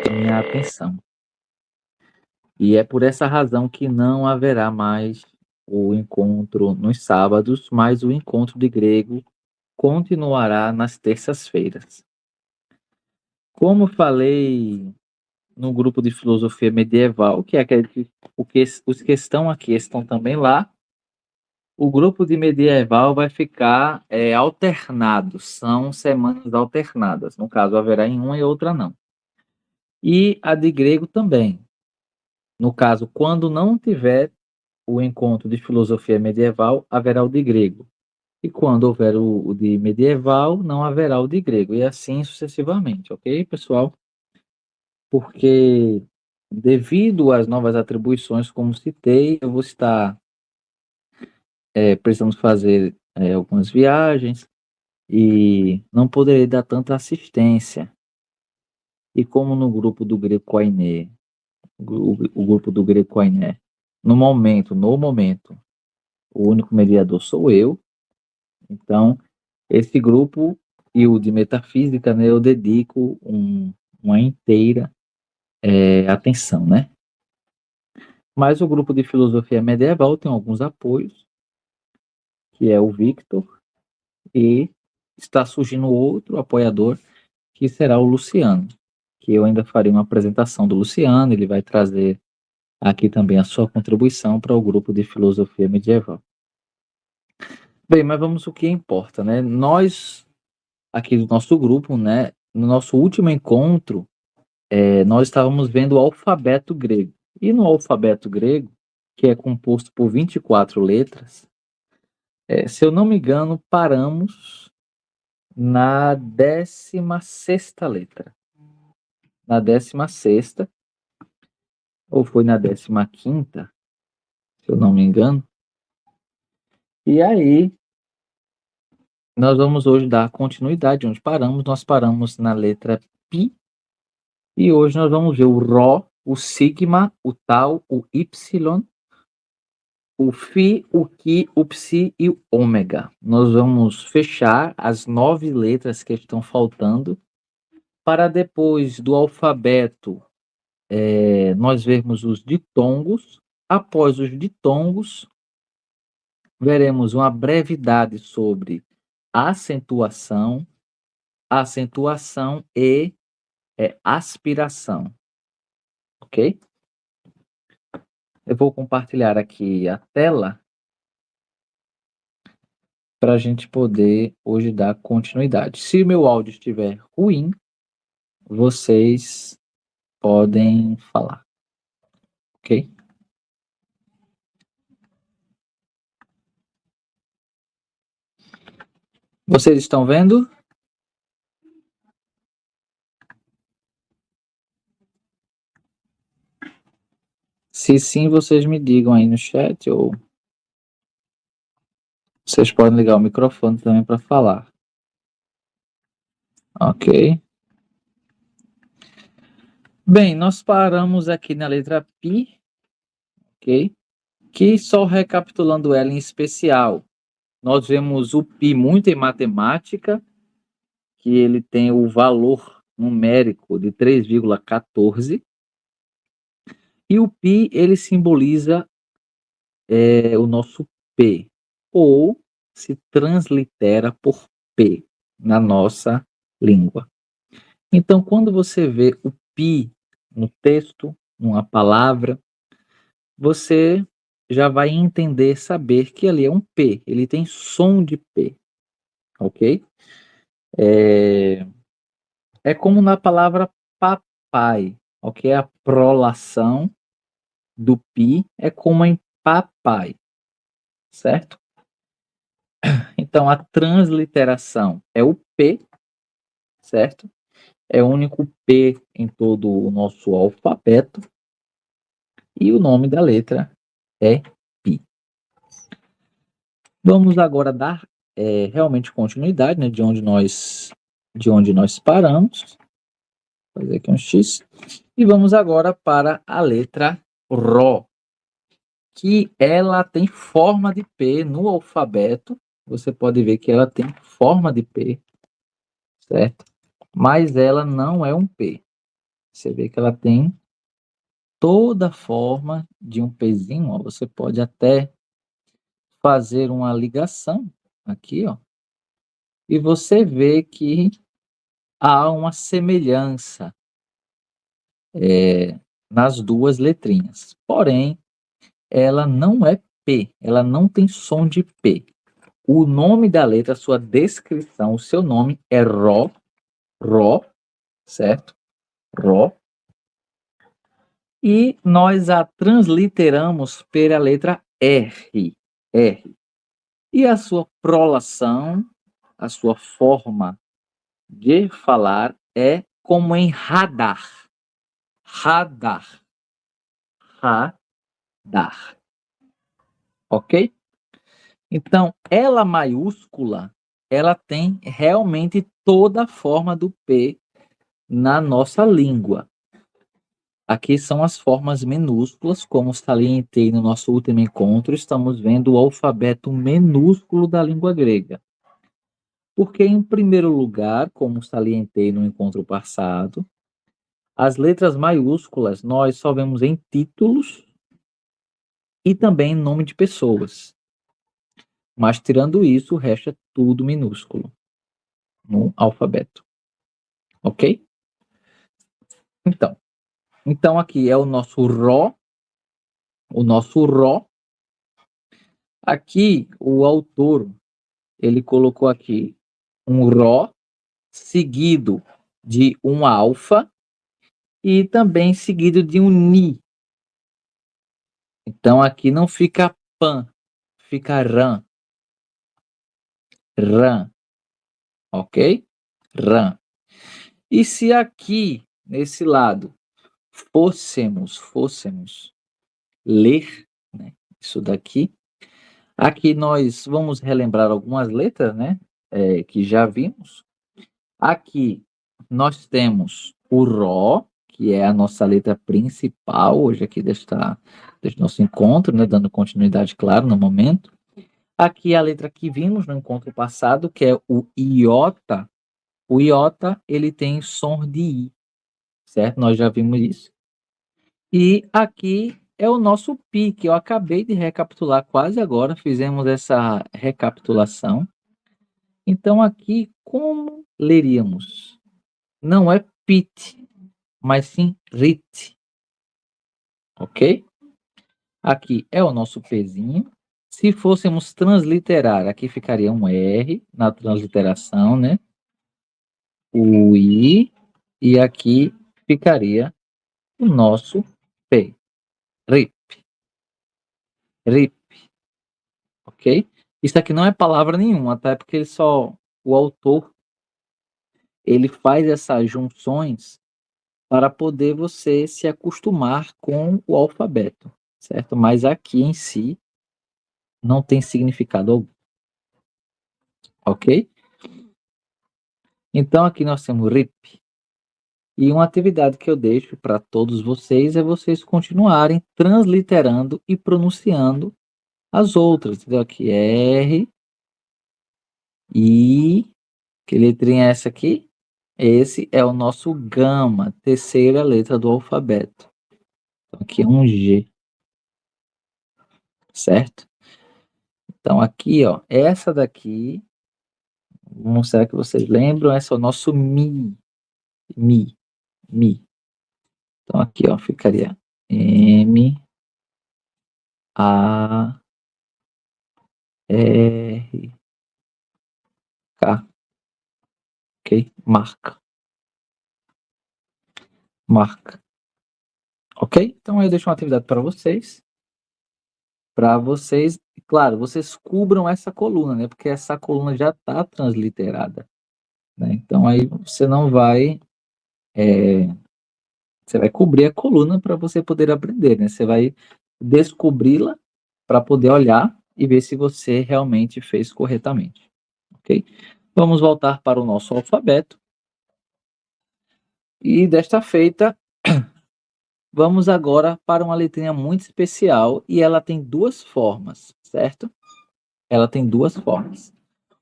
Minha atenção. E é por essa razão que não haverá mais o encontro nos sábados, mas o encontro de grego continuará nas terças-feiras. Como falei no grupo de filosofia medieval, que é aquele que os que estão aqui estão também lá, o grupo de medieval vai ficar alternado, são semanas alternadas. No caso, haverá em uma e outra não. E a de grego também. No caso, quando não tiver o encontro de filosofia medieval, haverá o de grego. E quando houver o de medieval, não haverá o de grego. E assim sucessivamente, ok, pessoal? Porque, devido às novas atribuições, como citei, eu vou estar precisando fazer algumas viagens e não poderei dar tanta assistência. E como no grupo do Grego Koiné, o grupo do Grego Koiné, no momento, o único mediador sou eu. Então, esse grupo e o de metafísica, né, eu dedico uma inteira atenção, né? Mas o grupo de filosofia medieval tem alguns apoios, que é o Victor, e está surgindo outro apoiador, que será o Luciano, que eu ainda farei uma apresentação do Luciano, ele vai trazer aqui também a sua contribuição para o grupo de filosofia medieval. Bem, mas vamos ao que importa, né? Nós, aqui do nosso grupo, né, no nosso último encontro, nós estávamos vendo o alfabeto grego. E no alfabeto grego, que é composto por 24 letras, se eu não me engano, paramos na 16ª letra. Na 16ª, ou foi na 15ª, se eu não me engano. E aí, nós vamos hoje dar continuidade onde paramos. Nós paramos na letra Pi, e hoje nós vamos ver o Rho, o Sigma, o Tau, o Y, o Fi, o Ki, o Psi e o Ômega. Nós vamos fechar as 9 letras que estão faltando, para depois do alfabeto nós vermos os ditongos. Após os ditongos, veremos uma brevidade sobre acentuação, acentuação e aspiração. Ok? Eu vou compartilhar aqui a tela para a gente poder hoje dar continuidade. Se meu áudio estiver ruim, vocês podem falar. Ok? Vocês estão vendo? Se sim, vocês me digam aí no chat, ou vocês podem ligar o microfone também para falar. Ok. Bem, nós paramos aqui na letra Pi, ok? Que só recapitulando ela em especial, nós vemos o Pi muito em matemática, que ele tem o valor numérico de 3,14, e o Pi ele simboliza o nosso P, ou se translitera por P na nossa língua. Então, quando você vê o Pi no texto, numa palavra, você já vai entender, saber que ali é um P, ele tem som de P, ok? É como na palavra papai, ok? A prolação do Pi é como em papai, certo? Então, a transliteração é o P, certo? É o único P em todo o nosso alfabeto, e o nome da letra é Pi. Vamos agora dar realmente continuidade, né, de onde nós paramos. Vou fazer aqui um X. E vamos agora para a letra Ró, que ela tem forma de P no alfabeto. Você pode ver que ela tem forma de P, certo? Mas ela não é um P. Você vê que ela tem toda a forma de um Pzinho, ó. Você pode até fazer uma ligação aqui, ó, e você vê que há uma semelhança nas duas letrinhas. Porém, ela não é P, ela não tem som de P. O nome da letra, a sua descrição, o seu nome é Ró, Ró, certo? Ró. E nós a transliteramos pela letra R, R. E a sua prolação, a sua forma de falar é como em radar. Radar. Radar. Ok? Então, ela maiúscula, ela tem realmente toda a forma do P na nossa língua. Aqui são as formas minúsculas, como salientei no nosso último encontro, estamos vendo o alfabeto minúsculo da língua grega. Porque, em primeiro lugar, como salientei no encontro passado, as letras maiúsculas nós só vemos em títulos e também em nome de pessoas. Mas, tirando isso, o resto é tudo minúsculo no alfabeto. Ok? Então aqui é o nosso Ró. O nosso Ró. Aqui, o autor, ele colocou aqui um Ró seguido de um alfa e também seguido de um Ni. Então aqui não fica Pan, fica Ran. Ran, ok? Ran. E se aqui, nesse lado, fôssemos ler, né, isso daqui, aqui nós vamos relembrar algumas letras, né, que já vimos. Aqui nós temos o Ró, que é a nossa letra principal hoje aqui deste nosso encontro, né, dando continuidade, claro, no momento. Aqui a letra que vimos no encontro passado, que é o iota. O iota, ele tem som de I, certo? Nós já vimos isso. E aqui é o nosso pi, que eu acabei de recapitular quase agora, fizemos essa recapitulação. Então aqui, como leríamos? Não é pit, mas sim rit, ok? Aqui é o nosso Pzinho. Se fôssemos transliterar, aqui ficaria um R na transliteração, né? O I, e aqui ficaria o nosso P. RIP, RIP, ok? Isso aqui não é palavra nenhuma, tá? É porque o autor, ele faz essas junções para poder você se acostumar com o alfabeto, certo? Mas aqui em si não tem significado algum, ok? Então aqui nós temos RIP. E uma atividade que eu deixo para todos vocês é vocês continuarem transliterando e pronunciando as outras, entendeu? Aqui R, I, que letrinha é essa aqui? Esse é o nosso gama, terceira letra do alfabeto. Então, aqui é um G, certo? Então aqui, ó, essa daqui, vou mostrar que vocês lembram, esse é o nosso Mi, Mi, Mi. Então aqui, ó, ficaria M, A, R, K, ok? Marca, marca, ok? Então eu deixo uma atividade para vocês, claro, vocês cubram essa coluna, né? Porque essa coluna já está transliterada, né? Então aí você vai cobrir a coluna para você poder aprender, né? Você vai descobri-la para poder olhar e ver se você realmente fez corretamente, ok? Vamos voltar para o nosso alfabeto. E desta feita, vamos agora para uma letrinha muito especial e ela tem duas formas, certo? Ela tem duas formas.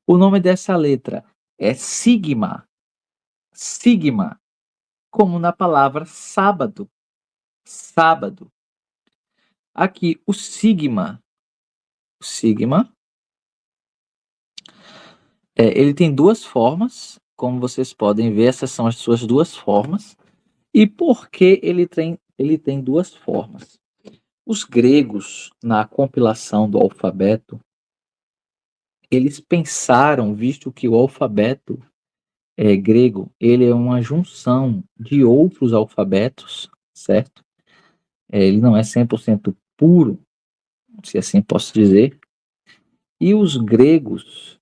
O nome dessa letra é sigma. Sigma, como na palavra sábado. Sábado. Aqui, o sigma. O sigma, ele tem duas formas. Como vocês podem ver, essas são as suas duas formas. E por que ele tem duas formas? Os gregos, na compilação do alfabeto, eles pensaram, visto que o alfabeto grego, ele é uma junção de outros alfabetos, certo? Ele não é 100% puro, se assim posso dizer. E os gregos,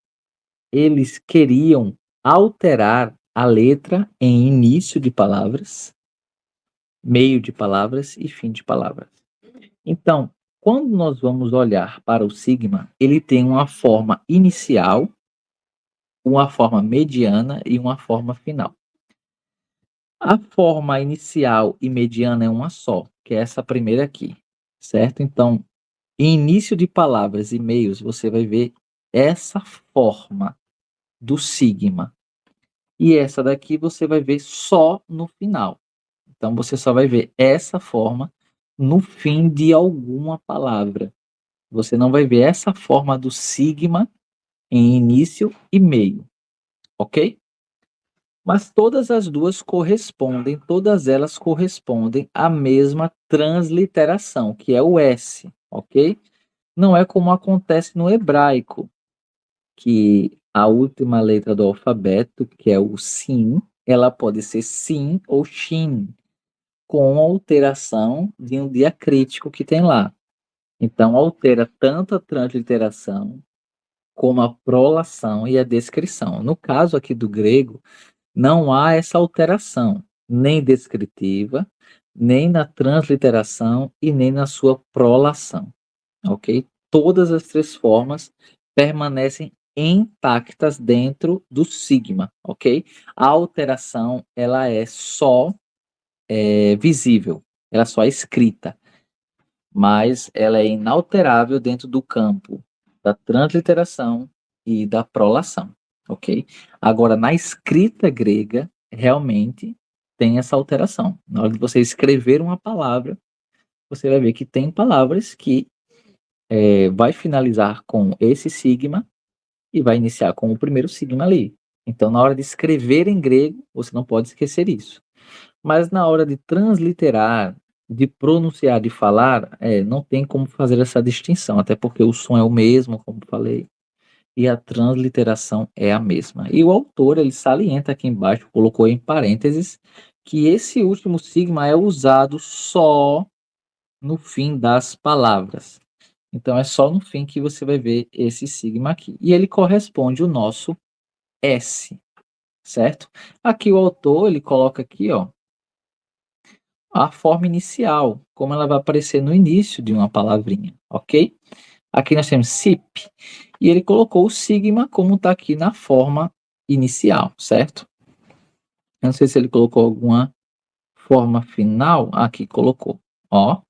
eles queriam alterar a letra em início de palavras, meio de palavras e fim de palavras. Então, quando nós vamos olhar para o sigma, ele tem uma forma inicial, uma forma mediana e uma forma final. A forma inicial e mediana é uma só, que é essa primeira aqui, certo? Então, em início de palavras e meios, você vai ver essa forma do sigma. E essa daqui você vai ver só no final. Então, você só vai ver essa forma no fim de alguma palavra. Você não vai ver essa forma do sigma em início e meio, ok? Mas todas as duas correspondem, todas elas correspondem à mesma transliteração, que é o S, ok? Não é como acontece no hebraico, que a última letra do alfabeto, que é o Sin, ela pode ser Sin ou Shin, com alteração de um diacrítico que tem lá. Então, altera tanto a transliteração como a prolação e a descrição. No caso aqui do grego, não há essa alteração, nem descritiva, nem na transliteração e nem na sua prolação, ok? Todas as três formas permanecem intactas dentro do sigma, ok? A alteração, ela é só visível, ela só é escrita, mas ela é inalterável dentro do campo da transliteração e da prolação, ok? Agora, na escrita grega, realmente tem essa alteração. Na hora de você escrever uma palavra, você vai ver que tem palavras que vai finalizar com esse sigma e vai iniciar com o primeiro sigma ali. Então, na hora de escrever em grego, você não pode esquecer isso. Mas na hora de transliterar, de pronunciar, de falar, não tem como fazer essa distinção, até porque o som é o mesmo, como falei, e a transliteração é a mesma. E o autor, ele salienta aqui embaixo, colocou em parênteses, que esse último sigma é usado só no fim das palavras. Então é só no fim que você vai ver esse sigma aqui. E ele corresponde ao nosso S, certo? Aqui o autor, ele coloca aqui, ó, a forma inicial, como ela vai aparecer no início de uma palavrinha, ok? Aqui nós temos SIP, e ele colocou o sigma como está aqui na forma inicial, certo? Eu não sei se ele colocou alguma forma final. Aqui colocou, ó,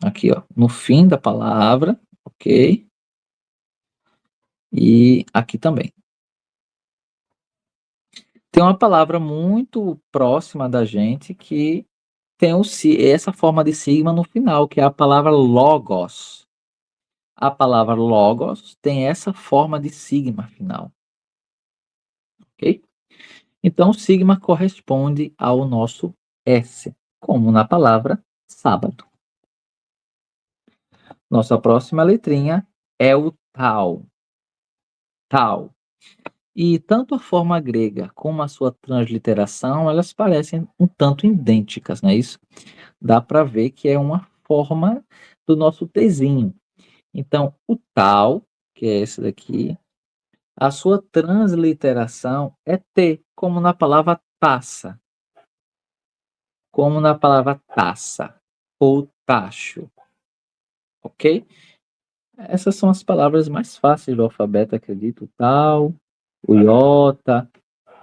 aqui ó, no fim da palavra, ok? E aqui também. Tem uma palavra muito próxima da gente que tem essa forma de sigma no final, que é a palavra logos. A palavra logos tem essa forma de sigma final, ok? Então, sigma corresponde ao nosso S, como na palavra sábado. Nossa próxima letrinha é o tau. Tau. E tanto a forma grega como a sua transliteração, elas parecem um tanto idênticas, não é isso? Dá para ver que é uma forma do nosso Tzinho. Então, o tau, que é esse daqui, a sua transliteração é T, como na palavra taça. Como na palavra taça ou tacho, ok? Essas são as palavras mais fáceis do alfabeto, acredito. O tal, o iota,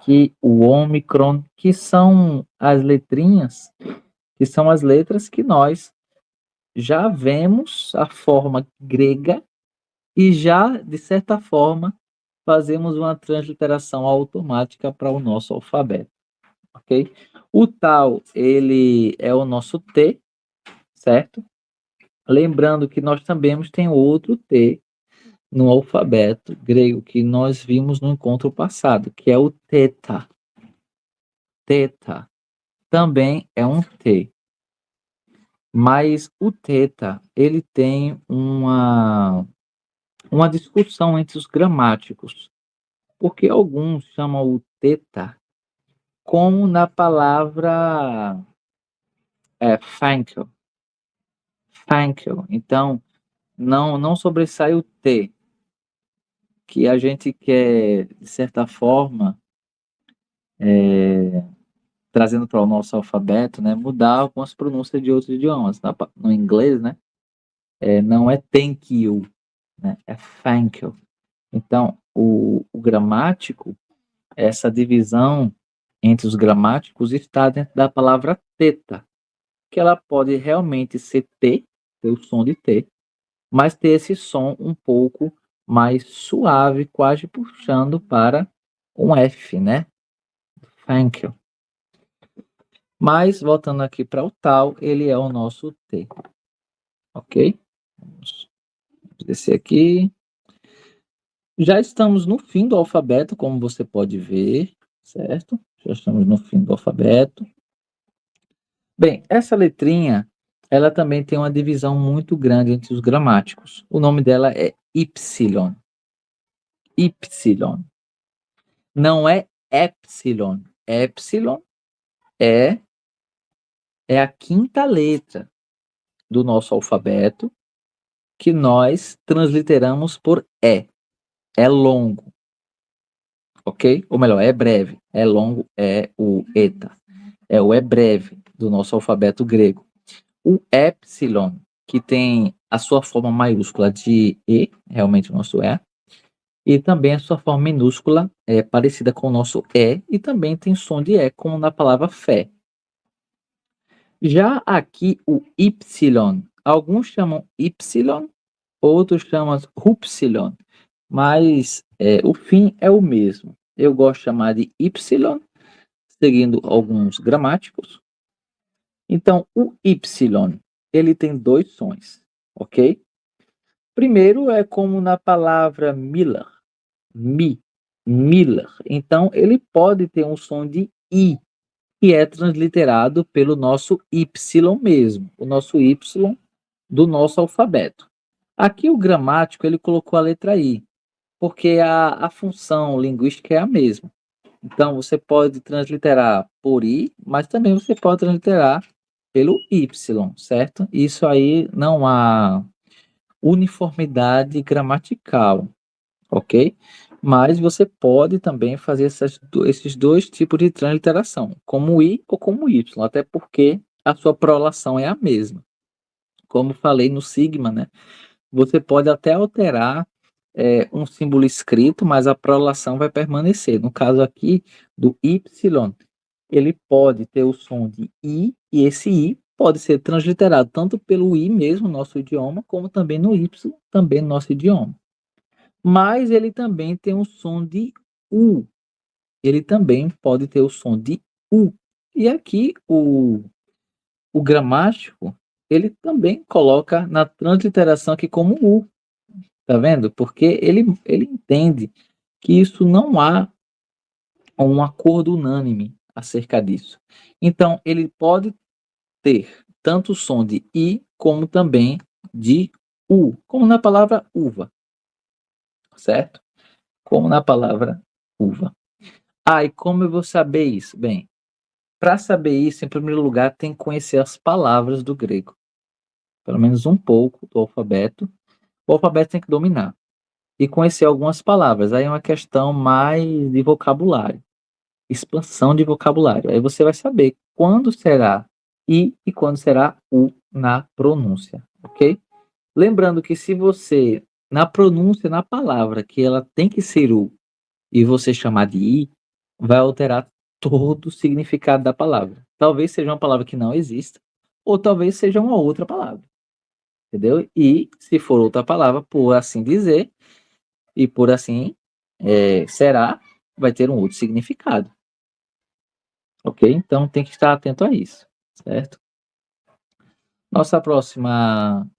que o ômicron, que são as letrinhas, que são as letras que nós já vemos a forma grega e já, de certa forma, fazemos uma transliteração automática para o nosso alfabeto, ok? O tal, ele é o nosso T, certo? Lembrando que nós também tem outro T no alfabeto grego que nós vimos no encontro passado, que é o teta. Teta também é um T. Mas o teta, ele tem uma discussão entre os gramáticos, porque alguns chamam o teta como na palavra thank you. Thank you. Então, não sobressai o T, que a gente quer, de certa forma, trazendo para o nosso alfabeto, né, mudar algumas pronúncias de outros idiomas. No inglês, né, não é thank you, né, é thank you. Então, o gramático, essa divisão entre os gramáticos está dentro da palavra teta, que ela pode realmente ser T, ter o som de T, mas ter esse som um pouco mais suave, quase puxando para um F, né? Thank you. Mas, voltando aqui para o tal, ele é o nosso T. Ok? Vamos descer aqui. Já estamos no fim do alfabeto, como você pode ver, certo? Já estamos no fim do alfabeto. Bem, essa letrinha, ela também tem uma divisão muito grande entre os gramáticos. O nome dela é Y. Y. Não é epsilon. Epsilon é a quinta letra do nosso alfabeto que nós transliteramos por E. É longo, ok? Ou melhor, é breve. É longo, é o eta. É o é breve do nosso alfabeto grego. O epsilon, que tem a sua forma maiúscula de E, realmente o nosso E, e também a sua forma minúscula é parecida com o nosso E, e também tem som de E, como na palavra fé. Já aqui o Y, alguns chamam Y, outros chamam Upsilon, mas o fim é o mesmo. Eu gosto de chamar de Y, seguindo alguns gramáticos. Então, o Y, ele tem dois sons, ok? Primeiro é como na palavra Miller, Miller. Então, ele pode ter um som de I, que é transliterado pelo nosso Y mesmo, o nosso Y do nosso alfabeto. Aqui o gramático, ele colocou a letra I, porque a função linguística é a mesma. Então, você pode transliterar por I, mas também você pode transliterar pelo Y, certo? Isso aí não há uniformidade gramatical, ok? Mas você pode também fazer esses dois tipos de transliteração, como I ou como Y, até porque a sua prolação é a mesma. Como falei no Sigma, né? Você pode até alterar um símbolo escrito, mas a prolação vai permanecer. No caso aqui do Y, ele pode ter o som de I, e esse I pode ser transliterado tanto pelo I mesmo, nosso idioma, como também no Y, também nosso idioma. Mas ele também tem o som de U. Ele também pode ter o som de U. E aqui o gramático, ele também coloca na transliteração aqui como U. Tá vendo? Porque ele entende que isso não há um acordo unânime acerca disso. Então, ele pode ter tanto o som de I como também de U, como na palavra uva, certo? Como na palavra uva. E como eu vou saber isso? Bem, para saber isso, em primeiro lugar, tem que conhecer as palavras do grego. Pelo menos um pouco do alfabeto. O alfabeto tem que dominar. E conhecer algumas palavras. Aí é uma questão mais de vocabulário. Expansão de vocabulário. Aí você vai saber quando será I e quando será U na pronúncia, ok? Lembrando que se você, na pronúncia, na palavra, que ela tem que ser U, e você chamar de I, vai alterar todo o significado da palavra. Talvez seja uma palavra que não exista, ou talvez seja uma outra palavra, entendeu? E se for outra palavra, por assim dizer, e por assim será, vai ter um outro significado, ok? Então tem que estar atento a isso, certo? Nossa próxima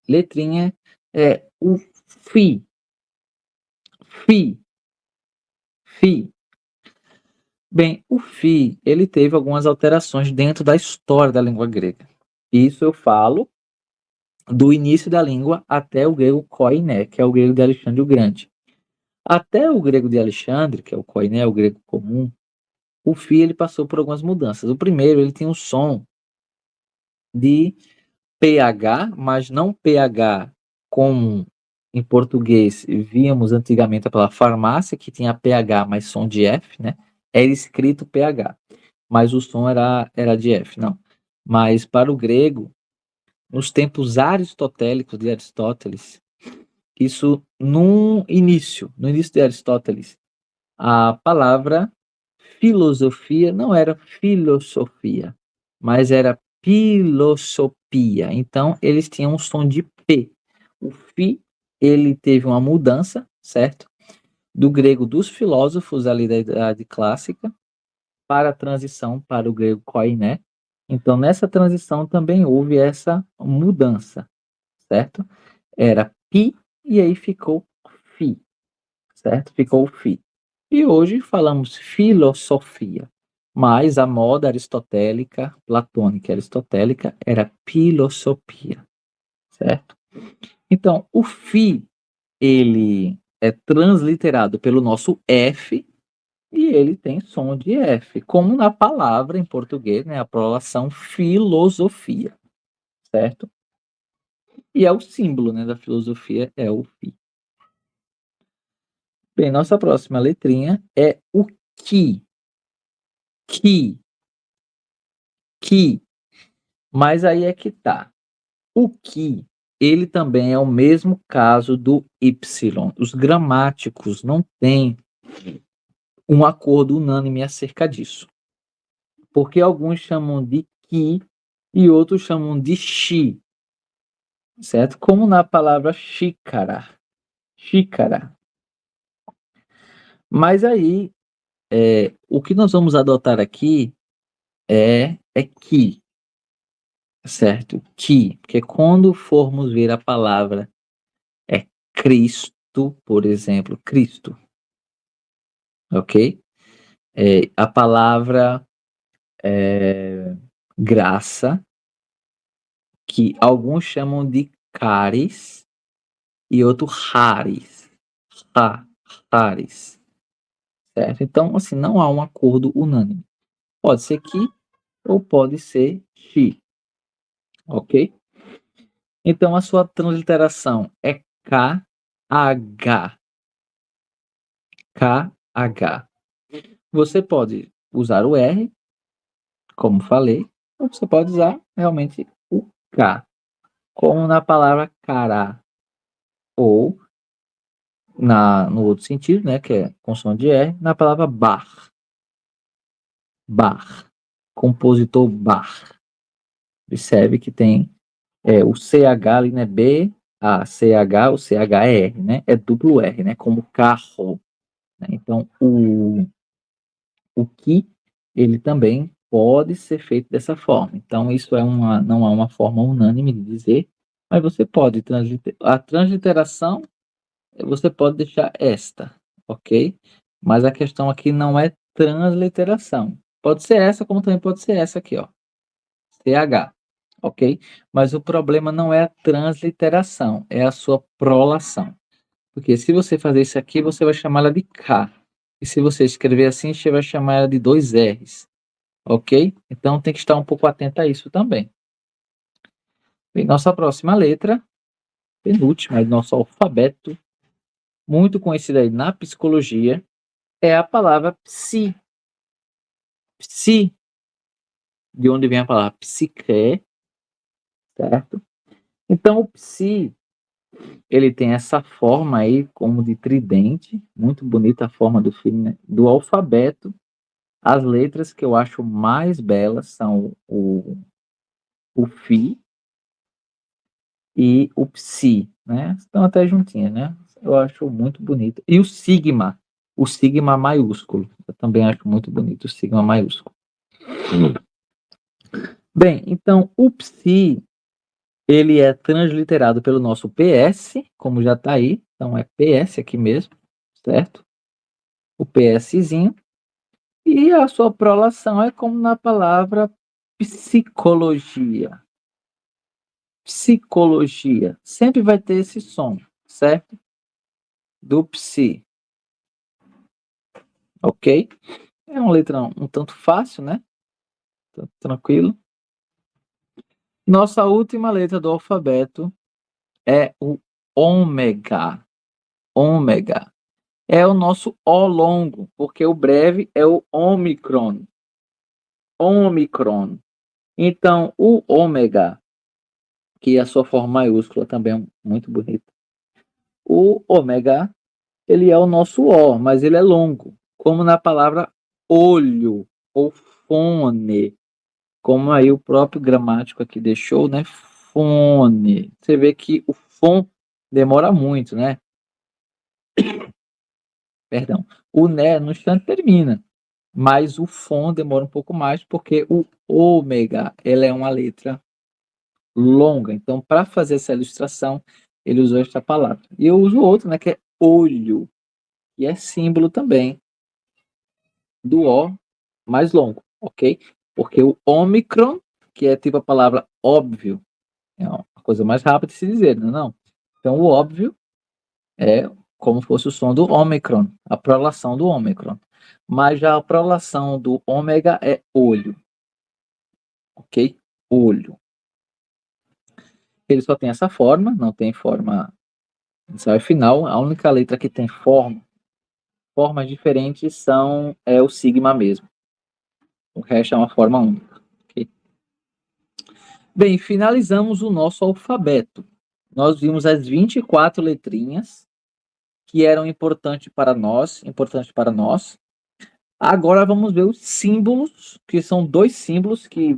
letrinha é o Fi. Fi. Fi. Bem, o Fi, ele teve algumas alterações dentro da história da língua grega. Isso eu falo do início da língua até o grego koiné, que é o grego de Alexandre o Grande. Até o grego de Alexandre, que é o koiné, o grego comum, o Fi ele passou por algumas mudanças. O primeiro, ele tem um som de PH, mas não PH como em português víamos antigamente a palavra farmácia, que tinha PH, mas som de F, né? Era escrito PH, mas o som era de F, não. Mas para o grego, nos tempos aristotélicos de Aristóteles, isso no início de Aristóteles, a palavra filosofia não era filosofia, mas era filosofia. Então, eles tinham um som de P. O fi, ele teve uma mudança, certo? Do grego dos filósofos ali da Idade Clássica para a transição para o grego koiné. Então, nessa transição também houve essa mudança, certo? Era pi e aí ficou fi, certo? Ficou fi. E hoje falamos filosofia, mas a moda aristotélica, platônica e aristotélica era filosofia, certo? Então, o fi, ele é transliterado pelo nosso F e ele tem som de F, como na palavra em português, né, a prolação filosofia, certo? E é o símbolo, né, da filosofia, é o fi. Bem, nossa próxima letrinha é o ki. Ki. Ki. Mas aí é que tá. O ki, ele também é o mesmo caso do Y. Os gramáticos não têm um acordo unânime acerca disso. Porque alguns chamam de ki e outros chamam de shi, certo? Como na palavra xícara. Xícara. Mas aí, o que nós vamos adotar aqui é ki, certo? Ki, porque quando formos ver a palavra Cristo, por exemplo, Cristo, ok? A palavra graça, que alguns chamam de caris e outros raris, raris, certo? Então, assim, não há um acordo unânime. Pode ser que ou pode ser xi, ok? Então, a sua transliteração é KH, KH. Você pode usar o R, como falei, ou você pode usar realmente o K, como na palavra cará, ou no outro sentido, né, que é com som de R, na palavra bar, bar, compositor bar. Percebe que tem o CH ali, né, B, A, CH, o CH é R, né, é duplo R, né, como carro. Né? Então, o que ele também pode ser feito dessa forma. Então, isso não é uma forma unânime de dizer, mas você pode a transliteração, você pode deixar esta, ok? Mas a questão aqui não é transliteração. Pode ser essa, como também pode ser essa aqui, ó, CH, ok? Mas o problema não é a transliteração, é a sua prolação. Porque se você fazer isso aqui, você vai chamar ela de K. E se você escrever assim, você vai chamar ela de dois R's. Ok? Então tem que estar um pouco atento a isso também. Bem, nossa próxima letra, penúltima do nosso alfabeto, muito conhecida aí na psicologia, é a palavra psi. Psi, de onde vem a palavra psique, certo? Então, o psi, ele tem essa forma aí, como de tridente, muito bonita a forma do filme, né? Do alfabeto. As letras que eu acho mais belas são o Fi e o Psi, né? Estão até juntinhas, né? Eu acho muito bonito. E o Sigma maiúsculo. Eu também acho muito bonito o Sigma maiúsculo. Bem, então o Psi, ele é transliterado pelo nosso PS, como já está aí. Então é PS aqui mesmo, certo? O PSzinho. E a sua prolação é como na palavra psicologia. Psicologia. Sempre vai ter esse som, certo? Do psi. Ok? É uma letra um tanto fácil, né? Tranquilo. Nossa última letra do alfabeto é o ômega. Ômega. É o nosso O longo, porque o breve é o ômicron. Ômicron. Então, o ômega, que a sua forma maiúscula também é muito bonita. O ômega, ele é o nosso O, mas ele é longo, como na palavra olho ou fone, como aí o próprio gramático aqui deixou, né? Fone. Você vê que o fon demora muito, né? Perdão. O né no instante termina, mas o fon demora um pouco mais porque o ômega, ela é uma letra longa. Então, para fazer essa ilustração, ele usou esta palavra. E eu uso outro, né, que é olho, que é símbolo também do O mais longo, ok? Porque o ômicron, que é tipo a palavra óbvio, é uma coisa mais rápida de se dizer, não é não? Então, o óbvio é como se fosse o som do ômicron, a prolação do ômicron. Mas já a prolação do ômega é olho, ok? Olho. Ele só tem essa forma, não tem forma inicial e final. A única letra que tem formas diferentes é o sigma mesmo. O resto é uma forma única. Okay? Bem, finalizamos o nosso alfabeto. Nós vimos as 24 letrinhas que eram importantes para nós. Agora vamos ver os símbolos, que são dois símbolos que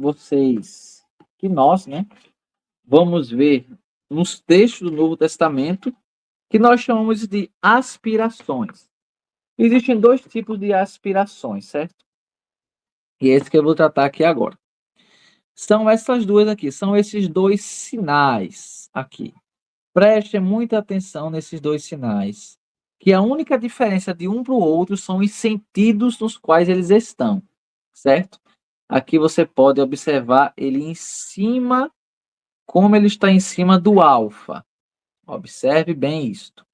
nós, né, vamos ver nos textos do Novo Testamento, que nós chamamos de aspirações. Existem dois tipos de aspirações, certo? E é esse que eu vou tratar aqui agora. São essas duas aqui, são esses dois sinais aqui. Preste muita atenção nesses dois sinais, que a única diferença de um para o outro são os sentidos nos quais eles estão, certo? Aqui você pode observar ele em cima, como ele está em cima do alfa. Observe bem isto.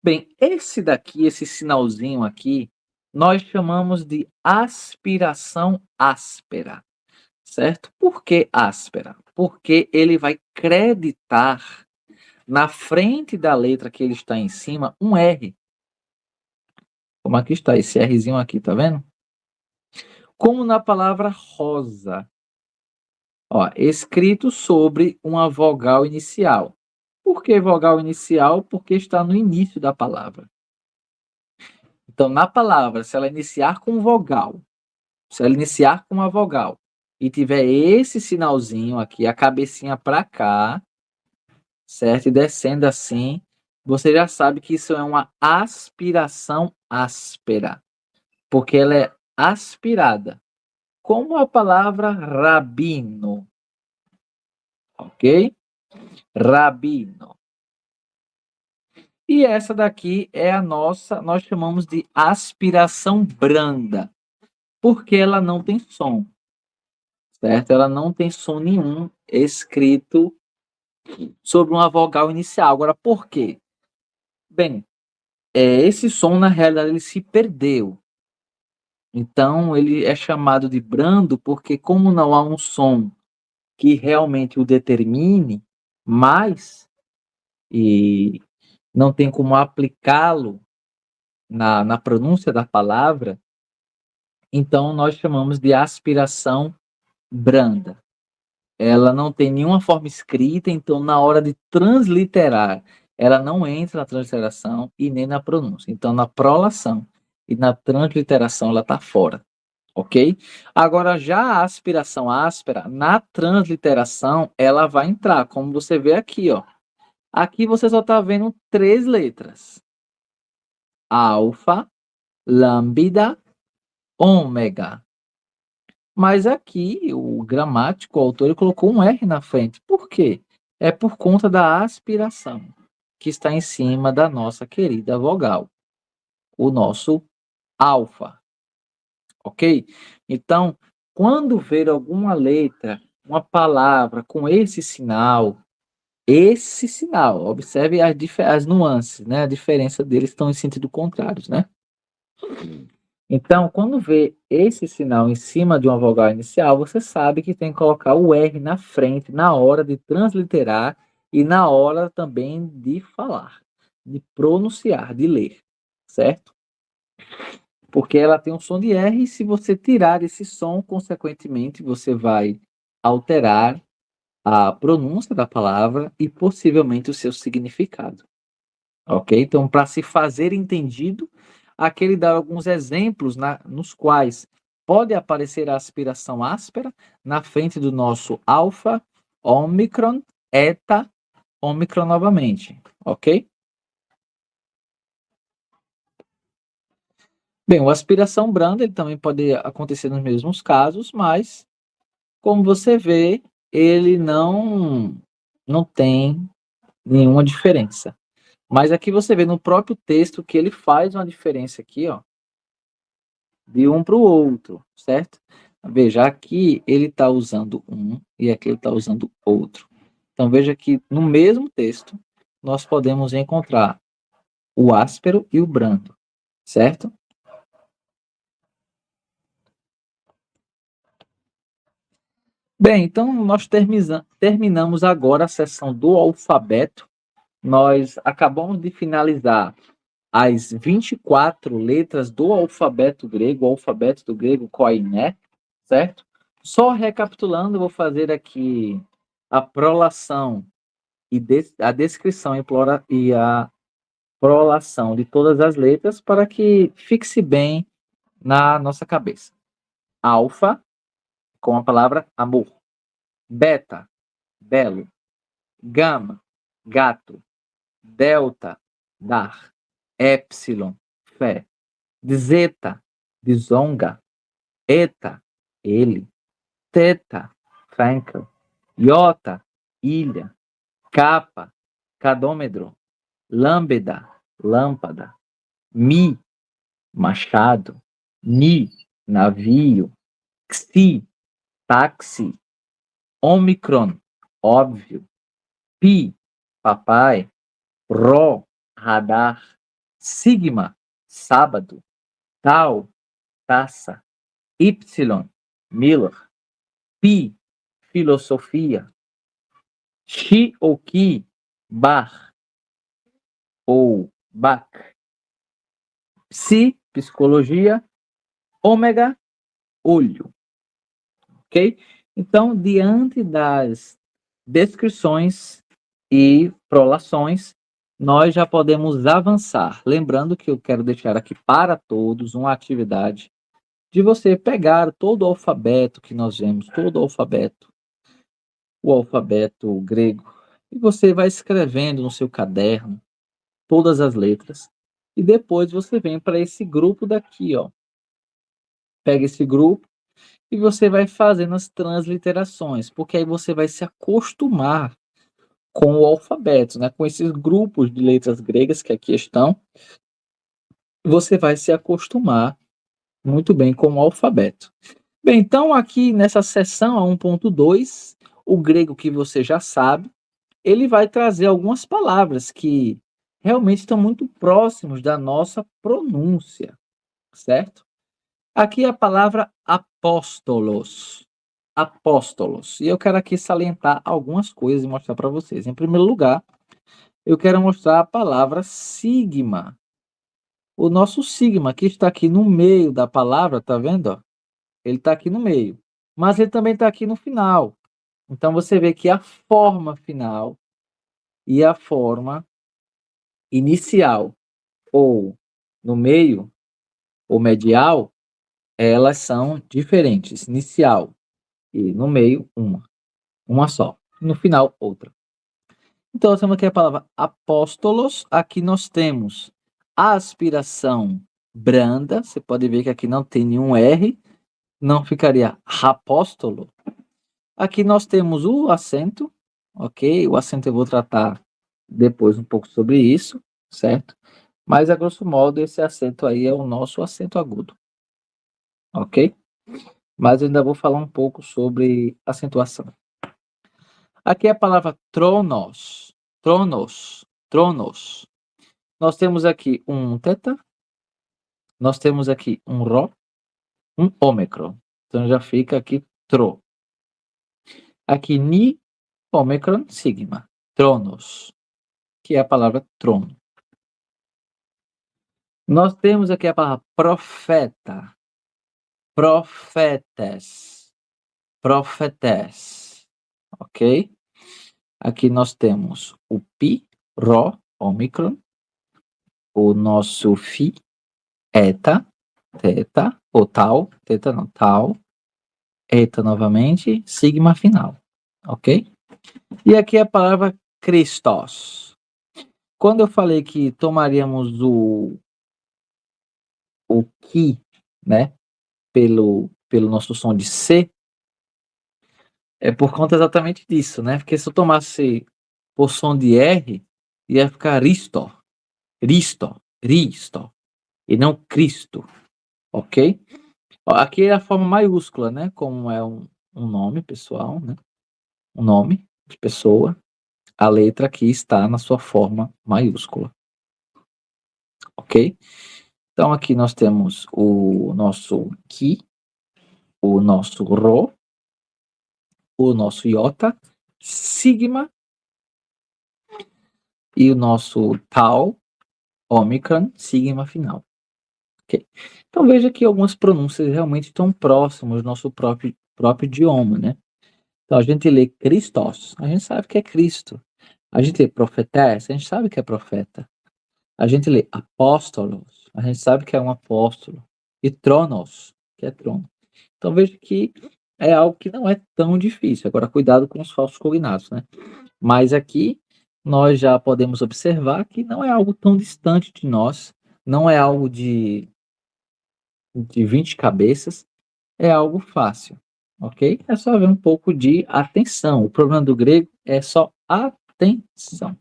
Bem, esse daqui, esse sinalzinho aqui, nós chamamos de aspiração áspera, certo? Por que áspera? Porque ele vai creditar na frente da letra que ele está em cima um R. Como aqui está esse Rzinho aqui, tá vendo? Como na palavra rosa. Ó, escrito sobre uma vogal inicial. Por que vogal inicial? Porque está no início da palavra. Então, na palavra, se ela iniciar com vogal, se ela iniciar com uma vogal e tiver esse sinalzinho aqui, a cabecinha para cá, certo? E descendo assim, você já sabe que isso é uma aspiração áspera, porque ela é aspirada, como a palavra rabino, ok? Rabino. E essa daqui é a nossa, nós chamamos de aspiração branda, porque ela não tem som, certo? Ela não tem som nenhum escrito sobre uma vogal inicial. Agora, por quê? Bem, esse som, na realidade, ele se perdeu. Então, ele é chamado de brando porque, como não há um som que realmente o determine mais, e não tem como aplicá-lo na pronúncia da palavra, então nós chamamos de aspiração branda. ela não tem nenhuma forma escrita, então na hora de transliterar, ela não entra na transliteração e nem na pronúncia. Então na prolação e na transliteração ela está fora, ok? Agora já a aspiração áspera, na transliteração, ela vai entrar, como você vê aqui, ó. Aqui você só está vendo 3 letras. Alfa, lambda, ômega. Mas aqui o gramático, o autor, ele colocou um R na frente. Por quê? É por conta da aspiração, que está em cima da nossa querida vogal, o nosso alfa, ok? Então, quando ver alguma letra, uma palavra com esse sinal, observe as nuances, né? A diferença deles estão em sentido contrários, né? Então, quando vê esse sinal em cima de uma vogal inicial, você sabe que tem que colocar o R na frente na hora de transliterar e na hora também de falar, de pronunciar, de ler, certo? Porque ela tem um som de R e se você tirar esse som, consequentemente, você vai alterar a pronúncia da palavra e possivelmente o seu significado. Ok? Então, para se fazer entendido, aqui ele dá alguns exemplos nos quais pode aparecer a aspiração áspera na frente do nosso alfa, ômicron, eta, ômicron novamente. Ok? Bem, o aspiração branda ele também pode acontecer nos mesmos casos, mas, como você vê, ele não tem nenhuma diferença. Mas aqui você vê no próprio texto que ele faz uma diferença aqui, ó, de um para o outro, certo? Veja, aqui ele está usando um e aqui ele está usando outro. Então veja que no mesmo texto nós podemos encontrar o áspero e o brando, certo? Bem, então nós terminamos agora a sessão do alfabeto. Nós acabamos de finalizar as 24 letras do alfabeto grego, o alfabeto do grego Koiné, certo? Só recapitulando, vou fazer aqui a prolação e a descrição e a prolação de todas as letras para que fixe bem na nossa cabeça. Alfa, com a palavra amor. Beta, belo. Gama, gato. Delta, dar. Épsilon, fé. Zeta, de zonga. Eta, ele. Teta, Frankel. Iota, ilha. Capa, cadômetro. Lambda, lâmpada. Mi, machado. Ni, navio. Xi, táxi. Omicron, óbvio. Pi, papai. Rho, radar. Sigma, sábado. Tau, taça. Y, Miller. Pi, filosofia. Chi ou Ki, bar ou bac. Psi, psicologia. Ômega, olho. Ok? Então, diante das descrições e prolações, nós já podemos avançar. Lembrando que eu quero deixar aqui para todos uma atividade de você pegar todo o alfabeto que nós vemos, todo o alfabeto grego, e você vai escrevendo no seu caderno todas as letras, e depois você vem para esse grupo daqui, ó. Pega esse grupo e você vai fazendo as transliterações, porque aí você vai se acostumar com o alfabeto, né? Com esses grupos de letras gregas que aqui estão, você vai se acostumar muito bem com o alfabeto. Bem, então aqui nessa seção a 1.2, o grego que você já sabe, ele vai trazer algumas palavras que realmente estão muito próximos da nossa pronúncia, certo? Aqui a palavra apóstolos. Apóstolos. E eu quero aqui salientar algumas coisas e mostrar para vocês. Em primeiro lugar, eu quero mostrar a palavra sigma. O nosso sigma, que está aqui no meio da palavra, tá vendo? Ele está aqui no meio. Mas ele também está aqui no final. Então você vê que a forma final e a forma inicial, ou no meio, ou medial, elas são diferentes. Inicial e no meio, uma só. No final, outra. Então, nós temos aqui a palavra apóstolos. Aqui nós temos a aspiração branda. Você pode ver que aqui não tem nenhum R, não ficaria apóstolo. Aqui nós temos o acento, ok? O acento eu vou tratar depois um pouco sobre isso, certo? Mas, a grosso modo, esse acento aí é o nosso acento agudo, ok? Mas eu ainda vou falar um pouco sobre acentuação. Aqui é a palavra tronos, tronos, tronos. Nós temos aqui um teta, nós temos aqui um ró, um ômicron. Então já fica aqui tro. Aqui ni, ômicron, sigma, tronos, que é a palavra trono. Nós temos aqui a palavra profeta, profetes, profetes, ok? Aqui nós temos o pi, ró, ômicron, o nosso fi, eta, teta, ou tal, teta não, tal, eta novamente, sigma final, ok? E aqui a palavra Christos. Quando eu falei que tomaríamos o que, né, pelo nosso som de C, é por conta exatamente disso, né? Porque se eu tomasse por som de R, ia ficar Risto, Risto, Risto, e não Cristo, ok? Ó, aqui é a forma maiúscula, né? Como é um nome pessoal, né? Um nome de pessoa. A letra aqui está na sua forma maiúscula, ok? Então aqui nós temos o nosso Ki, o nosso Rho, o nosso Iota, Sigma e o nosso Tau, Omicron, Sigma final. Okay? Então veja que algumas pronúncias realmente estão próximas do nosso próprio idioma, né? Então a gente lê Christos, a gente sabe que é Cristo. A gente lê profetés, a gente sabe que é profeta. A gente lê apóstolos, a gente sabe que é um apóstolo. E tronos, que é trono. Então veja que é algo que não é tão difícil. Agora, cuidado com os falsos cognatos, né? Mas aqui nós já podemos observar que não é algo tão distante de nós, não é algo de 20 cabeças, é algo fácil, ok? É só ver um pouco de atenção. O problema do grego é só atenção.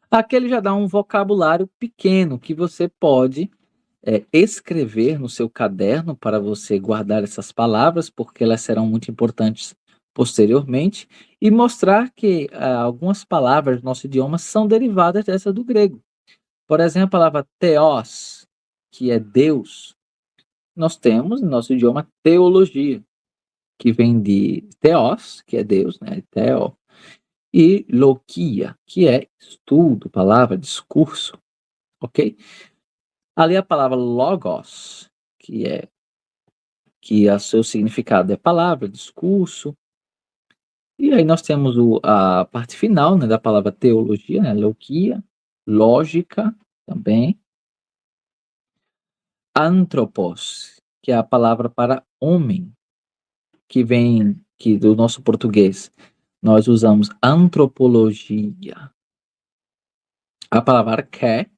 Aqui ele já dá um vocabulário pequeno que você pode escrever no seu caderno para você guardar essas palavras, porque elas serão muito importantes posteriormente, e mostrar que algumas palavras do nosso idioma são derivadas dessa do grego. Por exemplo, a palavra theos, que é Deus, nós temos no nosso idioma teologia, que vem de theos, que é Deus, né? Theo, e logia, que é estudo, palavra, discurso, ok? Ali a palavra logos, que o seu significado é palavra, discurso. E aí nós temos a parte final, né, da palavra teologia, né, logia, lógica também. Anthropos, que é a palavra para homem, que do nosso português nós usamos antropologia. A palavra arqué,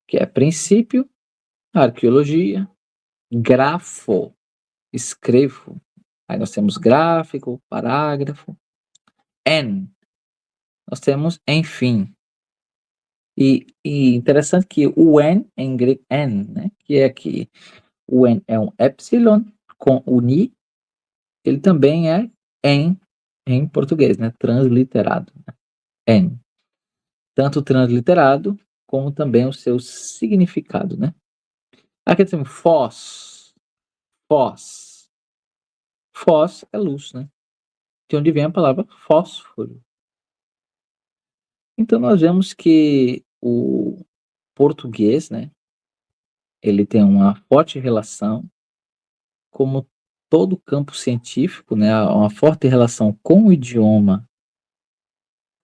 que é princípio, arqueologia, grafo, escrevo. Aí nós temos gráfico, parágrafo. En, nós temos enfim. E interessante que o en, em grego, en, né, que é aqui, o en é um epsilon com o ni, ele também é em português, né, transliterado, né, en. Tanto transliterado, como também o seu significado, né. Aqui temos fós, fós. Fós é luz, né, de onde vem a palavra fósforo. Então nós vemos que o português, né, ele tem uma forte relação, como todo o campo científico, né, uma forte relação com o idioma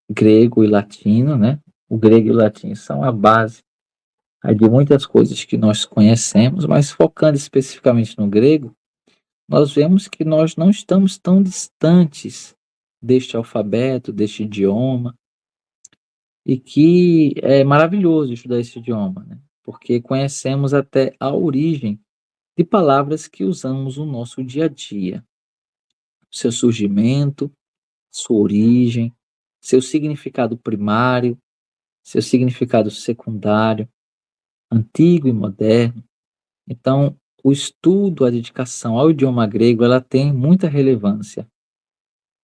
grego e latino, né? O grego e o latino são a base aí de muitas coisas que nós conhecemos, mas focando especificamente no grego, nós vemos que nós não estamos tão distantes deste alfabeto, deste idioma, e que é maravilhoso estudar esse idioma, né? Porque conhecemos até a origem de palavras que usamos no nosso dia a dia, seu surgimento, sua origem, seu significado primário, seu significado secundário, antigo e moderno. Então, o estudo, a dedicação ao idioma grego, ela tem muita relevância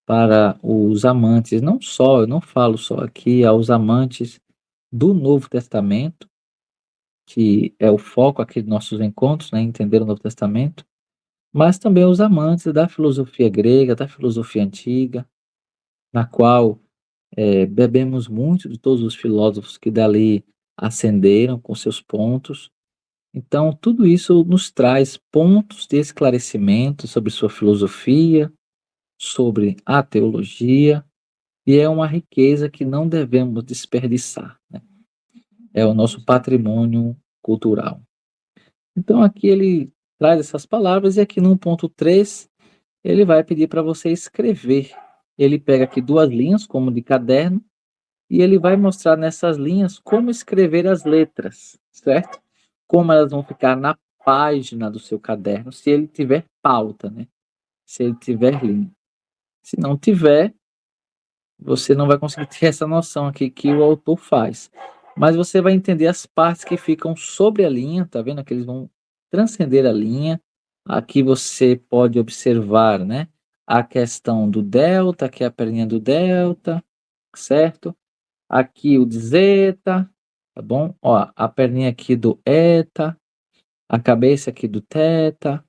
para os amantes, não só, eu não falo só aqui aos amantes do Novo Testamento, que é o foco aqui dos nossos encontros, né, entender o Novo Testamento, mas também aos amantes da filosofia grega, da filosofia antiga, na qual bebemos muito de todos os filósofos que dali ascenderam com seus pontos. Então, tudo isso nos traz pontos de esclarecimento sobre sua filosofia, sobre a teologia, e é uma riqueza que não devemos desperdiçar, né? É o nosso patrimônio cultural. Então, aqui ele traz essas palavras, e aqui no ponto 3 ele vai pedir para você escrever. Ele pega aqui 2 linhas, como de caderno, e ele vai mostrar nessas linhas como escrever as letras, certo? Como elas vão ficar na página do seu caderno, se ele tiver pauta, né? Se ele tiver linha. Se não tiver, você não vai conseguir ter essa noção aqui que o autor faz. Mas você vai entender as partes que ficam sobre a linha, tá vendo? Que eles vão transcender a linha. Aqui você pode observar, né? A questão do delta, que é a perninha do delta, certo? Aqui o de zeta, tá bom? Ó, a perninha aqui do eta, a cabeça aqui do teta,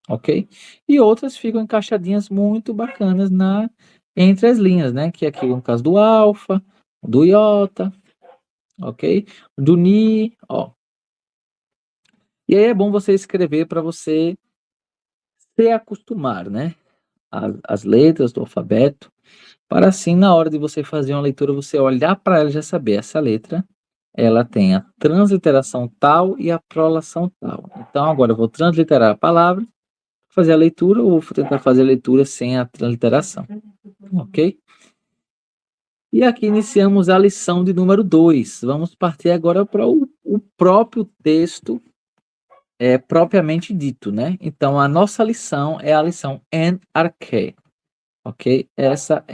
ok? E outras ficam encaixadinhas muito bacanas entre as linhas, né? Que aqui no caso do alfa, do iota, ok? Do ni, ó. E aí é bom você escrever para você se acostumar, né? As letras do alfabeto, para assim, na hora de você fazer uma leitura, você olhar para ela e já saber, essa letra, ela tem a transliteração tal e a prolação tal. Então, agora eu vou transliterar a palavra, fazer a leitura, ou vou tentar fazer a leitura sem a transliteração, ok? E aqui iniciamos a lição de número 2. Vamos partir agora para o próprio texto propriamente dito, né? Então, a nossa lição é a lição en arché, ok? Essa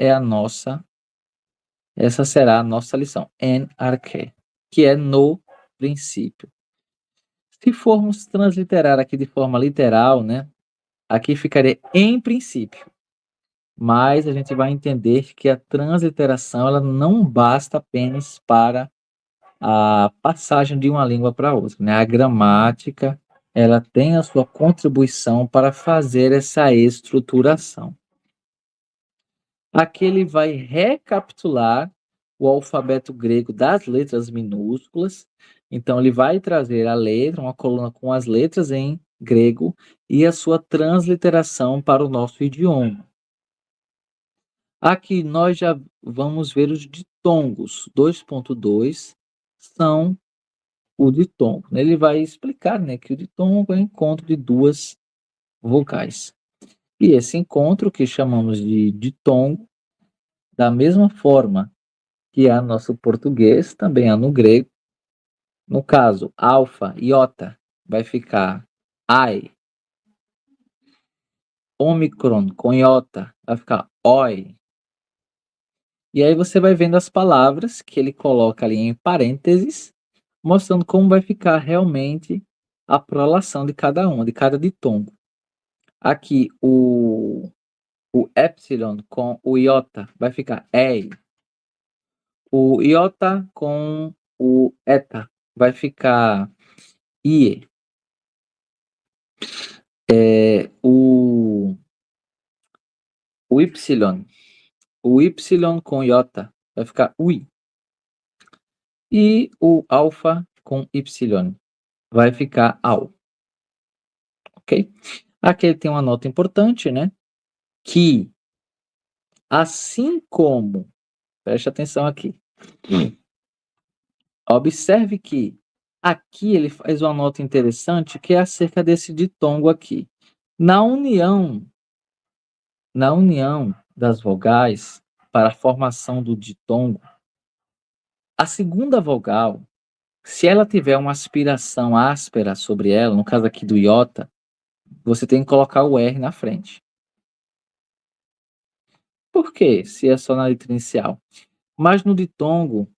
será a nossa lição, en arché, que é no princípio. Se formos transliterar aqui de forma literal, né? Aqui ficaria em princípio. Mas a gente vai entender que a transliteração ela não basta apenas para a passagem de uma língua para outra, né? A gramática ela tem a sua contribuição para fazer essa estruturação. Aqui ele vai recapitular o alfabeto grego das letras minúsculas. Então ele vai trazer a letra, uma coluna com as letras em grego e a sua transliteração para o nosso idioma. Aqui nós já vamos ver os ditongos. 2.2 são o ditongo. Ele vai explicar, né, que o ditongo é o encontro de 2 vocais. E esse encontro, que chamamos de ditongo, da mesma forma que há no nosso português, também há no grego. No caso, alfa, iota, vai ficar ai. Ômicron com iota, vai ficar oi. E aí você vai vendo as palavras que ele coloca ali em parênteses, mostrando como vai ficar realmente a prolação de cada uma, de cada ditongo. Aqui o epsilon com o iota vai ficar ei. O iota com o eta vai ficar ie. O y com iota vai ficar ui. E o alfa com y vai ficar au. Ok? Aqui ele tem uma nota importante, né? Que, assim como, preste atenção aqui, observe que aqui ele faz uma nota interessante que é acerca desse ditongo aqui. Na união das vogais para a formação do ditongo, a segunda vogal, se ela tiver uma aspiração áspera sobre ela, no caso aqui do iota, você tem que colocar o R na frente. Por quê? Se é só na letra inicial. Mas no ditongo,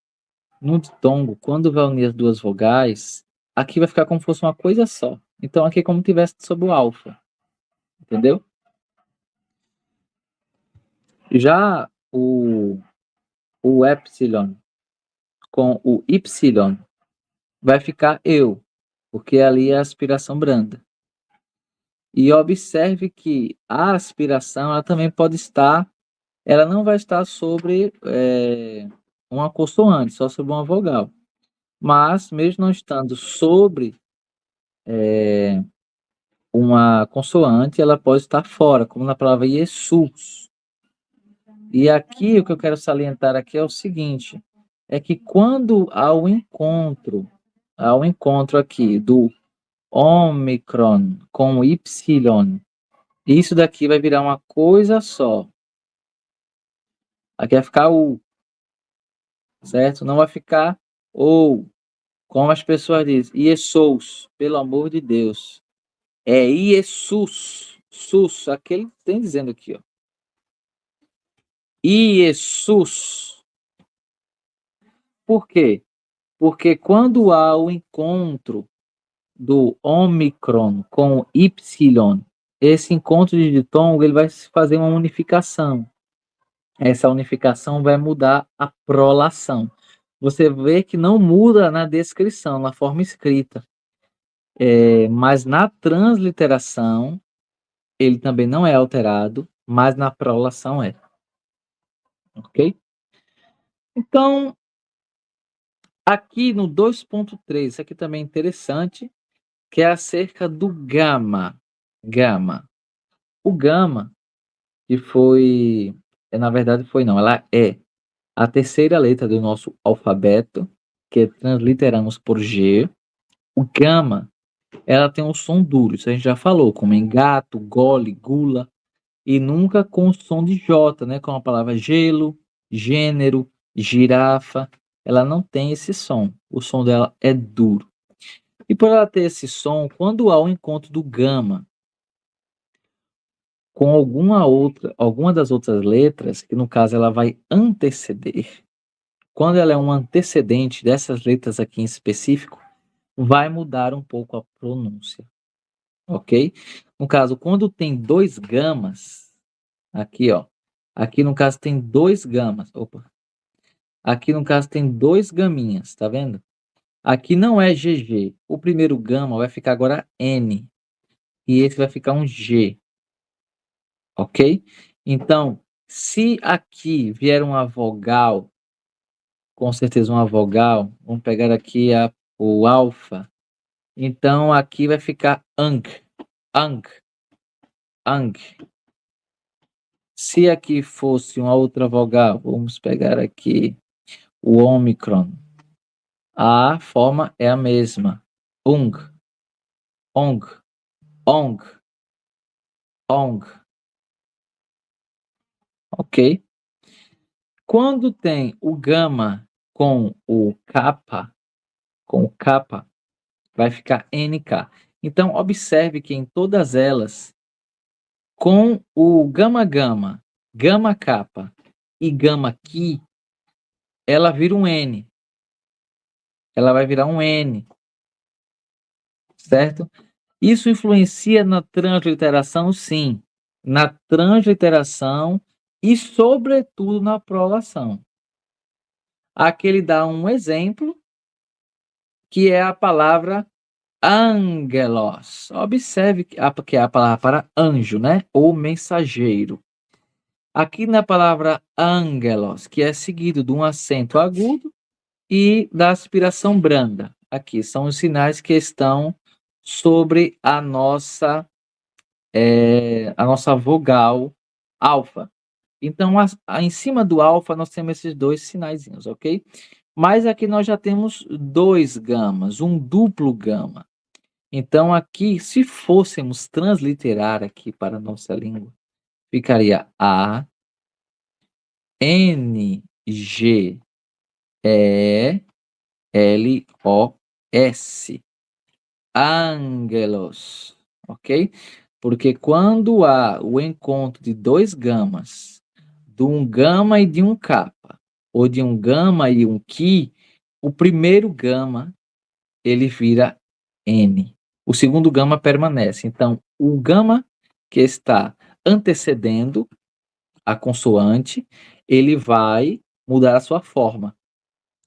quando vai unir as duas vogais, aqui vai ficar como se fosse uma coisa só. Então aqui é como se tivesse sobre o alfa. Entendeu? Já o epsilon com o y vai ficar eu, porque ali é a aspiração branda. E observe que a aspiração ela também pode estar, ela não vai estar sobre uma consoante, só sobre uma vogal. Mas, mesmo não estando sobre uma consoante, ela pode estar fora, como na palavra Jesus. E aqui o que eu quero salientar aqui é o seguinte, é que quando há o encontro aqui do Ômicron com Y, isso daqui vai virar uma coisa só. Aqui vai ficar U, certo? Não vai ficar ou, como as pessoas dizem, Iesous, pelo amor de Deus. É Iesus, sus, aquele que tem dizendo aqui, ó. Iesus. Por quê? Porque quando há o encontro do Ômicron com o Y, esse encontro de ditongo ele vai fazer uma unificação. Essa unificação vai mudar a prolação. Você vê que não muda na descrição, na forma escrita. Mas na transliteração, ele também não é alterado, mas na prolação é. Ok? Então, aqui no 2.3, isso aqui também é interessante, que é acerca do gama. Gama. O gama, que foi, na verdade foi não, ela é a terceira letra do nosso alfabeto, que transliteramos por G. O gama, ela tem um som duro, isso a gente já falou, como em gato, gole, gula, e nunca com o som de J, né, com a palavra gelo, gênero, girafa, ela não tem esse som, o som dela é duro. E por ela ter esse som, quando há o encontro do gama com alguma das outras letras, que no caso ela vai anteceder, quando ela é um antecedente dessas letras aqui em específico, vai mudar um pouco a pronúncia, ok? No caso, quando tem dois gamas, aqui ó, aqui no caso tem dois gamas, aqui no caso tem dois gaminhas, tá vendo? Aqui não é GG, o primeiro gama vai ficar agora N, e esse vai ficar um G, ok? Então, se aqui vier uma vogal, com certeza uma vogal, vamos pegar aqui o alfa, então aqui vai ficar ang, ang, ang. Se aqui fosse uma outra vogal, vamos pegar aqui o ômicron, a forma é a mesma, ung, ong, ong, ong, ok? Quando tem o gama com o kappa, vai ficar NK. Então, observe que em todas elas, com o gama gama, gama kappa e gama ki, ela vira um N. Ela vai virar um N, certo? Isso influencia na transliteração, sim. Na transliteração e, sobretudo, na prolação. Aqui ele dá um exemplo, que é a palavra angelos. Observe que é a palavra para anjo, né? Ou mensageiro. Aqui na palavra angelos, que é seguido de um acento agudo e da aspiração branda. Aqui são os sinais que estão sobre a nossa a nossa vogal alfa. Então, em cima do alfa, nós temos esses dois sinaizinhos, ok? Mas aqui nós já temos dois gamas, um duplo gama. Então, aqui, se fôssemos transliterar aqui para a nossa língua, ficaria A, N, G, E, L, O, S. Angelos, ok? Porque quando há o encontro de dois gamas, de um gama e de um kappa, ou de um gama e um ki, o primeiro gama ele vira N. O segundo gama permanece. Então, o gama que está antecedendo a consoante, ele vai mudar a sua forma,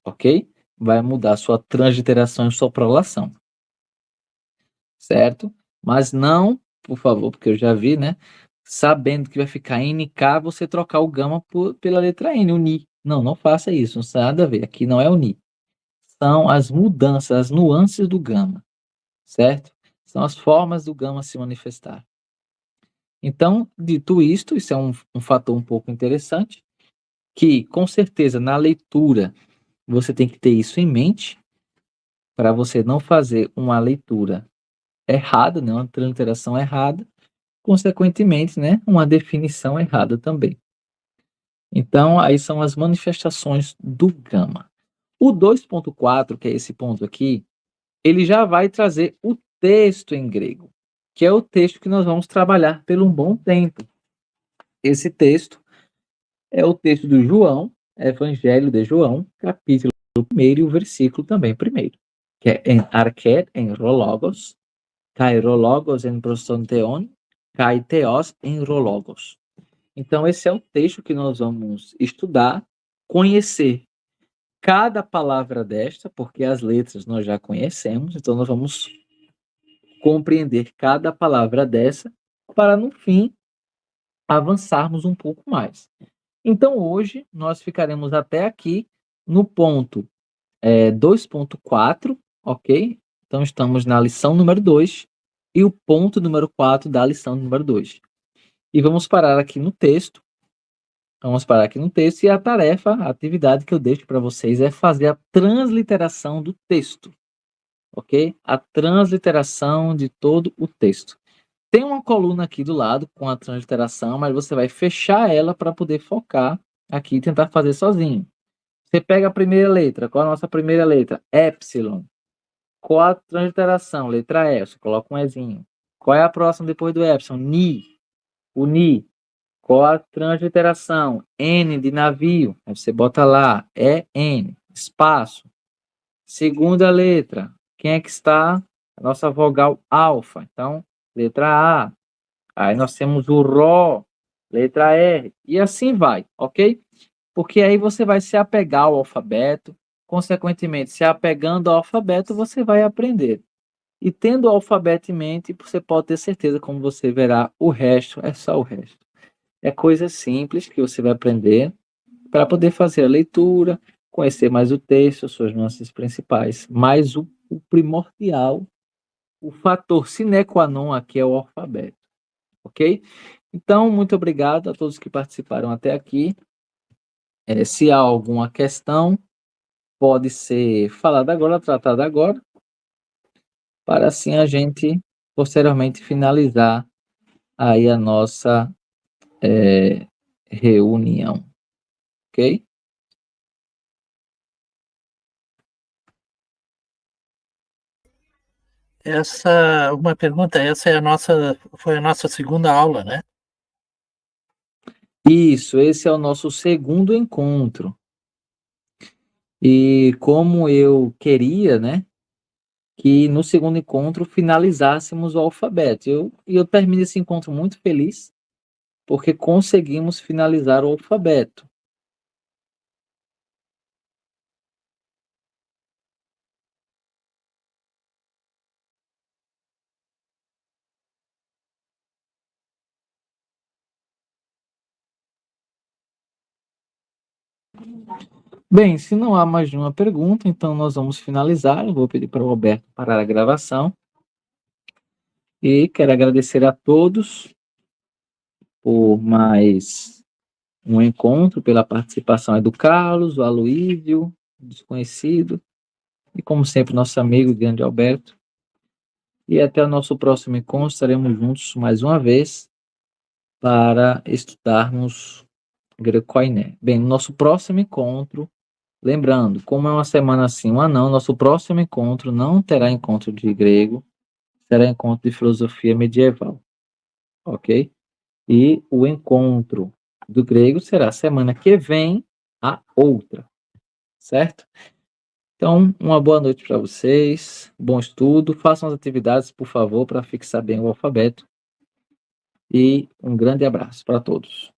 ok? Vai mudar a sua transliteração e sua prolação, certo? Mas não, por favor, porque eu já vi, né? Sabendo que vai ficar NK, você trocar o gama pela letra N, o Ni. Não, não faça isso, não tem nada a ver. Aqui não é o Ni. São as mudanças, as nuances do gama, certo? São as formas do gama se manifestar. Então, dito isto, isso é um fator um pouco interessante, que com certeza na leitura você tem que ter isso em mente, para você não fazer uma leitura errada, né, uma transliteração errada, consequentemente, né, uma definição errada também. Então, aí são as manifestações do gama. O 2.4, que é esse ponto aqui, ele já vai trazer o texto em grego, que é o texto que nós vamos trabalhar por um bom tempo. Esse texto é o texto do João, Evangelho de João, capítulo 1 e o versículo também 1, que é em arché, em rologos, kai rologos en prostonteon, kai theos en rologos. Então, esse é o texto que nós vamos estudar, conhecer cada palavra desta, porque as letras nós já conhecemos, então nós vamos compreender cada palavra dessa, para no fim avançarmos um pouco mais. Então, hoje nós ficaremos até aqui no ponto 2.4, ok? Então, estamos na lição número 2 e o ponto número 4 da lição número 2. E vamos parar aqui no texto. Vamos parar aqui no texto e a tarefa, a atividade que eu deixo para vocês é fazer a transliteração do texto, ok? A transliteração de todo o texto. Tem uma coluna aqui do lado com a transliteração, mas você vai fechar ela para poder focar aqui e tentar fazer sozinho. Você pega a primeira letra. Qual é a nossa primeira letra? Epsilon. Qual a transliteração? Letra E. Você coloca um Ezinho. Qual é a próxima depois do Epsilon? Ni. O Ni. Qual a transliteração? N de navio. Aí você bota lá. E-N. Espaço. Segunda letra. Quem é que está? A nossa vogal alfa. Então, letra A. Aí nós temos o Ró. Letra R. E assim vai, ok? Porque aí você vai se apegar ao alfabeto, consequentemente, se apegando ao alfabeto, você vai aprender. E tendo o alfabeto em mente, você pode ter certeza, como você verá, o resto é só o resto. É coisa simples que você vai aprender para poder fazer a leitura, conhecer mais o texto, suas nuances principais. Mas o primordial, o fator sine qua non aqui é o alfabeto, ok? Então, muito obrigado a todos que participaram até aqui. Se há alguma questão, pode ser falada agora, tratada agora, para assim a gente posteriormente finalizar aí a nossa reunião, ok? Uma pergunta, foi a nossa segunda aula, né? Isso, esse é o nosso segundo encontro. E como eu queria, né, que no segundo encontro finalizássemos o alfabeto. Eu termino esse encontro muito feliz, porque conseguimos finalizar o alfabeto. Bem, se não há mais nenhuma pergunta, então nós vamos finalizar. Eu vou pedir para o Roberto parar a gravação. E quero agradecer a todos por mais um encontro, pela participação aí do Carlos, o Aloísio, o desconhecido, e como sempre, nosso amigo grande Alberto. E até o nosso próximo encontro, estaremos juntos mais uma vez para estudarmos Greco-Koiné. Bem, no nosso próximo encontro, lembrando, como é uma semana assim, uma não, nosso próximo encontro não terá encontro de grego, será encontro de filosofia medieval, ok? E o encontro do grego será semana que vem, a outra, certo? Então, uma boa noite para vocês, bom estudo, façam as atividades, por favor, para fixar bem o alfabeto. E um grande abraço para todos.